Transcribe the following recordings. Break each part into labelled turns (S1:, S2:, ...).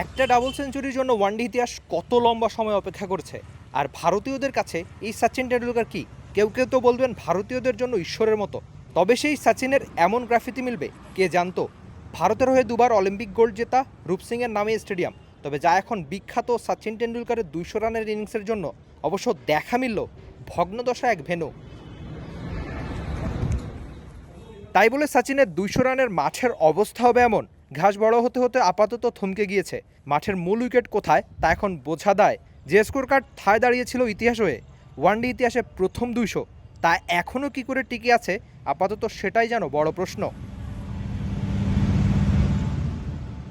S1: একটা ডাবল সেঞ্চুরির জন্য ওয়ানডে ইতিহাস কত লম্বা সময় অপেক্ষা করছে, আর ভারতীয়দের কাছে এই সচিন টেন্ডুলকার কি? কেউ কেউ তো বলবেন ভারতীয়দের জন্য ঈশ্বরের মতো। তবে সেই সচিনের এমন গ্রাফিতি মিলবে কে জানতো? ভারতের হয়ে দুবার অলিম্পিক গোল্ড জেতা রূপ সিংয়ের নামে স্টেডিয়াম, তবে যা এখন বিখ্যাত সচিন টেন্ডুলকারের 200 রানের ইনিংসের জন্য অবশ্য দেখা মিলল ভগ্নদশা এক ভেন্যু। তাই বলে সচিনের 200 রানের মাঠের অবস্থা হবে এমন? ঘাস বড় হতে হতে আপাতত থমকে গিয়েছে। মাঠের মূল উইকেট কোথায় তা এখন বোঝা দায়। যে স্কোর কার্ড থায় দাঁড়িয়েছিল ইতিহাস হয়ে, ওয়ানডে ইতিহাসে প্রথম 200, তা এখনও কি করে টিকে আছে আপাতত সেটাই যেন বড় প্রশ্ন।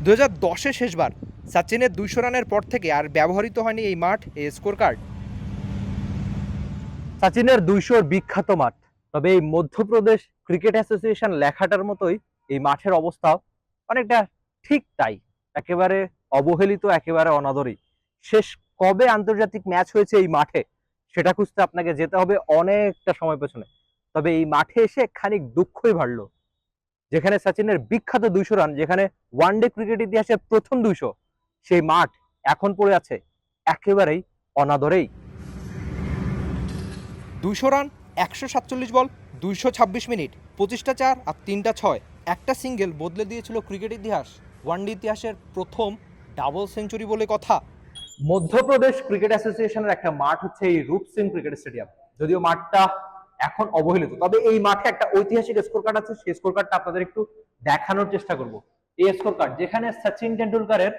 S1: 2010-এ শেষবার সচিনের 200 রানের পর থেকে আর ব্যবহৃত হয়নি এই মাঠ, এই স্কোর কার্ড।
S2: সচিনের 200 বিখ্যাত মাঠ, তবে এই মধ্যপ্রদেশ ক্রিকেট অ্যাসোসিয়েশন লেখাটার মতোই এই মাঠের অবস্থাও অনেকটা ঠিক তাই, একেবারে অবহেলিত, একেবারে অনাদরী। শেষ কবে আন্তর্জাতিক ম্যাচ হয়েছে এই মাঠে সেটা খুঁজতে আপনাকে যেতে হবে অনেকটা সময় পেছনে। তবে এই মাঠে এসে খানিক দুঃখই বাড়লো, যেখানে সচিনের বিখ্যাত 200 রান, যেখানে ওয়ানডে ক্রিকেট ইতিহাসে প্রথম 200, সেই মাঠ এখন পড়ে আছে একেবারেই অনাদরেই।
S1: 200 রান, 147 বল, 226 মিনিট, 25টা 4 আর 3টা 6, একটা সিঙ্গেল বদলে দিয়েছিল ক্রিকেট ইতিহাস। ওয়ানডে ইতিহাসের প্রথম ডাবল সেঞ্চুরি বলে কথা।
S2: মধ্যপ্রদেশ ক্রিকেট অ্যাসোসিয়েশনের একটা মাঠ হচ্ছে এই রূপ সিং ক্রিকেট স্টেডিয়াম। যদিও মাঠটা এখন অবহেলিত, তবে এই মাঠে একটা ঐতিহাসিক স্কোর কার্ড আছে। সেই স্কোর কার্ডটা আপনাদের একটু দেখানোর চেষ্টা করব। এই স্কোর কার্ড, যেখানে সচিন টেন্ডুলকারের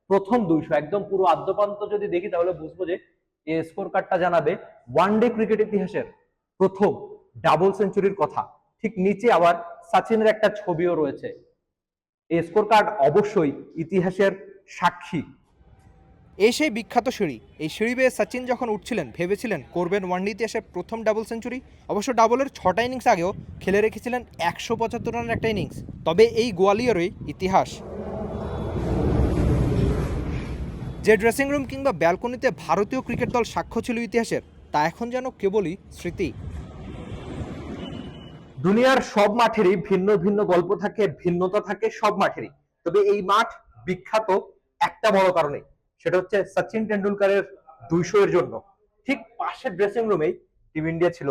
S2: প্রথম 200, একদম পুরো আদ্যপান্ত যদি দেখি তাহলে বুঝবো যে এই স্কোর কার্ডটা জানাবে ওয়ানডে ক্রিকেট ইতিহাসের প্রথম ডাবল সেঞ্চুরির কথা। ঠিক নিচে আবার সচিনের একটা ছবিও রয়েছে। এই স্কোর কার্ড অবশ্যই ইতিহাসের সাক্ষী।
S1: এই সেই বিখ্যাত সিঁড়ি। এই সিঁড়ি বেয়ে সচিন যখন উঠছিলেন ভেবেছিলেন করবেন ওয়ানডে ইতিহাসের প্রথম ডাবল সেঞ্চুরি। অবশ্য ডাবলের 6টা ইনিংস আগেও খেলে রেখেছিলেন 175 রানের একটা ইনিংস। তবে এই গোয়ালিয়রেই ইতিহাস। যে ড্রেসিং রুম কিংবা ব্যালকনিতে ভারতীয় ক্রিকেট দল সাক্ষ্য ছিল ইতিহাসের, তা এখন যেন কেবলই স্মৃতি।
S2: দুনিয়ার সব মাঠেরই ভিন্ন ভিন্ন গল্প থাকে, ভিন্নতা থাকে সব মাঠেরই। তবে এই মাঠ বিখ্যাত একটা বড় কারণে, সেটা হচ্ছে সচিন টেন্ডুলকারের 200 এর জন্য। ঠিক পাশের ড্রেসিং রুমেই টিম ইন্ডিয়া ছিল,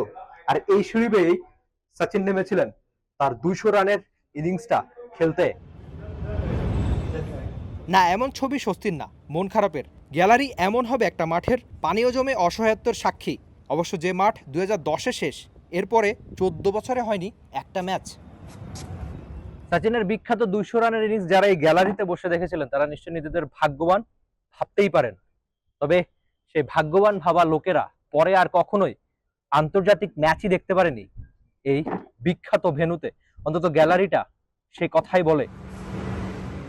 S2: আর এই সিঁড়ি বেয়েই সচিন নেমেছিলেন তার 200 রানের ইনিংসটা খেলতে।
S1: না, এমন ছবি স্বস্তির না, মন খারাপের। গ্যালারি এমন হবে একটা মাঠের পানীয় জমে অসহায়ত্বের সাক্ষী। অবশ্য যে মাঠ 2010-এ শেষ, এরপরে 14 বছরে হয়নি একটা ম্যাচ।
S2: সচিনের বিখ্যাত 200 রানের ইনিংস যারা এই গ্যালারিতে বসে দেখেছিলেন তারা নিশ্চয়ই নিজেদের ভাগ্যবান ভাবতেই পারেন। তবে সেই ভাগ্যবান ভাবা লোকেরা পরে আর কখনোই আন্তর্জাতিক ম্যাচই দেখতে পারেনি এই বিখ্যাত ভেন্যুতে। অন্তত গ্যালারিটা সেই কথাই বলে।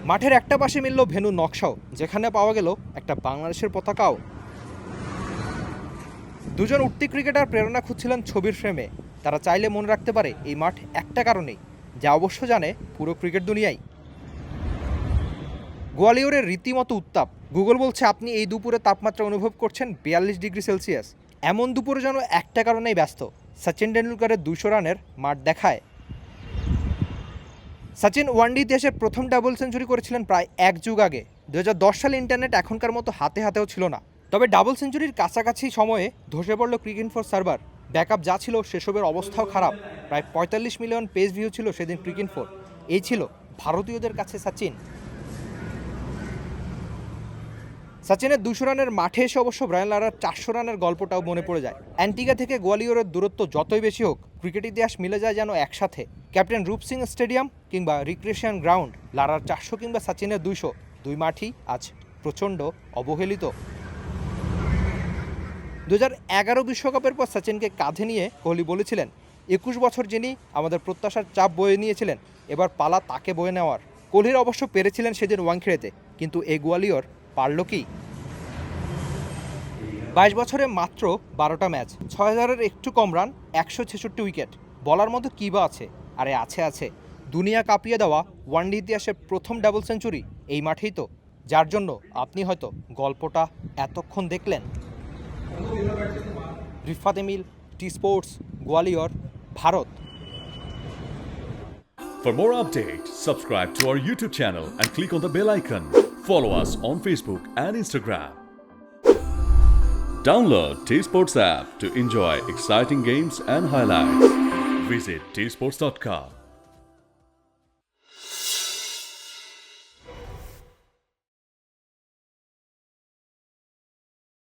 S1: মাঠের একটা পাশে মিলল ভেন্যু নকশাও, যেখানে পাওয়া গেল একটা বাংলাদেশের পতাকাও। দুজন উঠতি ক্রিকেটার প্রেরণা খুঁজছিলেন ছবির ফ্রেমে। তারা চাইলে মনে রাখতে পারে এই মাঠ একটা কারণেই, যা অবশ্য জানে পুরো ক্রিকেট দুনিয়ায়। গোয়ালিয়রের রীতিমতো উত্তাপ। গুগল বলছে আপনি এই দুপুরে তাপমাত্রা অনুভব করছেন 42 ডিগ্রি সেলসিয়াস। এমন দুপুরে যেন একটা কারণেই ব্যস্ত, সচিন টেন্ডুলকারের 200 রানের মাঠ দেখায়। সচিন ওয়ানডে ইতিহাসের প্রথম ডাবল সেঞ্চুরি করেছিলেন প্রায় 1 যুগ আগে। 2010 সালে ইন্টারনেট এখনকার মতো হাতে হাতেও ছিল না। তবে ডাবল সেঞ্চুরির কাছাকাছি সময়ে ধসে পড়ল ক্রিকইনফোর সার্ভার। ব্যাকআপ যা ছিল সেসবের অবস্থাও খারাপ। প্রায় 45 মিলিয়ন পেজ ভিউ ছিল সেদিন ক্রিকইনফোর। এই ছিল ভারতীয়দের কাছে সচিন। সচিনের 200 রানের মাঠে এসে অবশ্য ব্রায়ান লারার 400 রানের গল্পটাও মনে পড়ে যায়। অ্যান্টিগা থেকে গোয়ালিয়রের দূরত্ব যতই বেশি হোক, ক্রিকেট ইতিহাস মিলে যায় যেন একসাথে। ক্যাপ্টেন রূপ সিং স্টেডিয়াম কিংবা রিক্রিয়েশন গ্রাউন্ড, লারার 400 কিংবা সচিনের 200, দুই মাঠই আজ প্রচণ্ড অবহেলিত। 2011 বিশ্বকাপের পর সচিনকে কাঁধে নিয়ে কোহলি বলেছিলেন, 21 বছর যিনি আমাদের প্রত্যাশার চাপ বয়ে নিয়েছিলেন, এবার পালা তাকে বয়ে নেওয়ার। কোহলির অবশ্য পেরেছিলেন সেদিন ওয়াংখেড়েতে, কিন্তু এই গোয়ালিয়র পারল কি? 22 বছরে মাত্র 12টা ম্যাচ, 6000-এর একটু কম রান, 166 উইকেট। বলার মতো কী বা আছে? আরে আছে দুনিয়া কাঁপিয়ে দেওয়া ওয়ানডে ইতিহাসের প্রথম ডাবল সেঞ্চুরি এই মাঠেই তো, যার জন্য আপনি হয়তো গল্পটা এতক্ষণ দেখলেন। Rifat Emil, T Sports, Gwalior, Bharat.
S3: For more updates, subscribe to our YouTube channel and click on the bell icon. Follow us on Facebook and Instagram. Download T Sports app to enjoy exciting games and highlights. Visit tsports.com.